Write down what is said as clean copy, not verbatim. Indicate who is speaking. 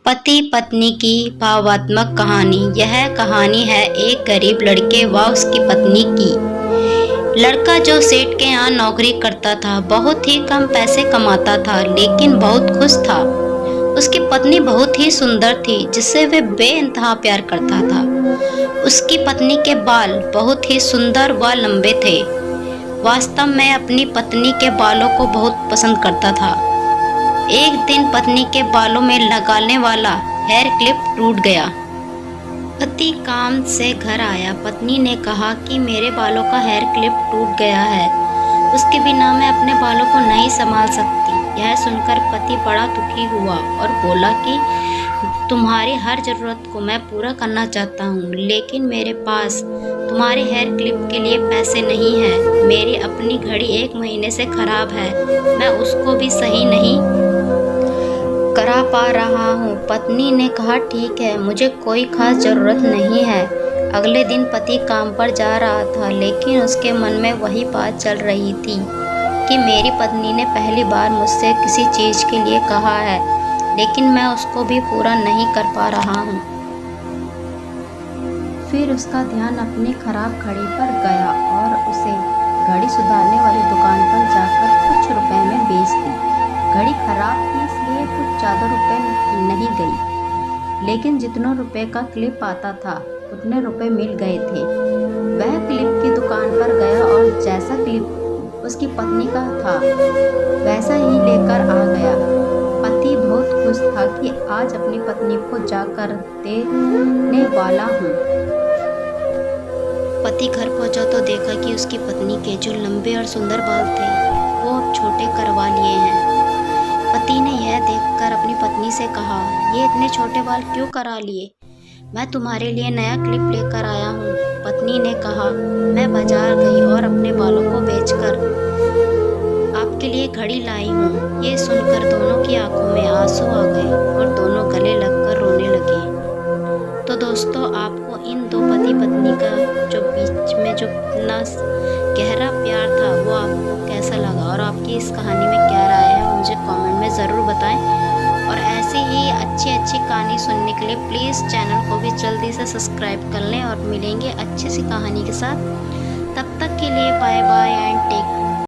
Speaker 1: पति पत्नी की भावात्मक कहानी। यह कहानी है एक गरीब लड़के व उसकी पत्नी की। लड़का जो सेठ के यहाँ नौकरी करता था, बहुत ही कम पैसे कमाता था, लेकिन बहुत खुश था। उसकी पत्नी बहुत ही सुंदर थी, जिससे वह बेइंतहा प्यार करता था। उसकी पत्नी के बाल बहुत ही सुंदर व लंबे थे। वास्तव में अपनी पत्नी के बालों को बहुत पसंद करता था। एक दिन पत्नी के बालों में लगाने वाला हेयर क्लिप टूट गया। पति काम से घर आया। पत्नी ने कहा कि मेरे बालों का हेयर क्लिप टूट गया है, उसके बिना मैं अपने बालों को नहीं संभाल सकती। यह सुनकर पति बड़ा दुखी हुआ और बोला कि तुम्हारी हर ज़रूरत को मैं पूरा करना चाहता हूँ, लेकिन मेरे पास तुम्हारे हेयर क्लिप के लिए पैसे नहीं हैं। मेरी अपनी घड़ी 1 महीने से खराब है, मैं उसको भी सही नहीं करा पा रहा हूँ। पत्नी ने कहा ठीक है, मुझे कोई खास ज़रूरत नहीं है। अगले दिन पति काम पर जा रहा था, लेकिन उसके मन में वही बात चल रही थी कि मेरी पत्नी ने पहली बार मुझसे किसी चीज़ के लिए कहा है, लेकिन मैं उसको भी पूरा नहीं कर पा रहा हूँ। फिर उसका ध्यान अपनी खराब घड़ी पर गया और उसे घड़ी सुधारने वाली दुकान पर जाकर कुछ रुपए में बेच दी। घड़ी खराब थी, इसलिए कुछ ज़्यादा रुपए नहीं गई, लेकिन जितने रुपए का क्लिप आता था उतने रुपए मिल गए थे। वह क्लिप की दुकान पर गया और जैसा क्लिप उसकी पत्नी का था वैसा ही लेकर आ गया। पति बहुत खुश था कि आज अपनी पत्नी को जाकर देने वाला हूँ। पति घर पहुंचा तो देखा कि उसकी पत्नी के जो लंबे और सुंदर बाल थे वो अब छोटे करवा लिए हैं। पति ने यह देखकर अपनी पत्नी से कहा, ये इतने छोटे बाल क्यों करा लिए? मैं तुम्हारे लिए नया क्लिप लेकर आया हूँ। पत्नी ने कहा, मैं बाजार गई और अपने बालों को बेचकर आपके लिए घड़ी लाई हूँ। ये सुनकर दोनों की आंखों में आंसू आ गए और दोनों गले लगकर रोने लगे। तो दोस्तों, आपको इन दो पति पत्नी का जो बीच में जो इतना गहरा प्यार था वो आपको कैसा लगा और आपकी इस कहानी में क्या राय है, मुझे कमेंट में ज़रूर बताएं। और ऐसी ही अच्छी अच्छी कहानी सुनने के लिए प्लीज़ चैनल को भी जल्दी से सब्सक्राइब कर लें और मिलेंगे अच्छी सी कहानी के साथ। तब तक के लिए बाय बाय एंड टेक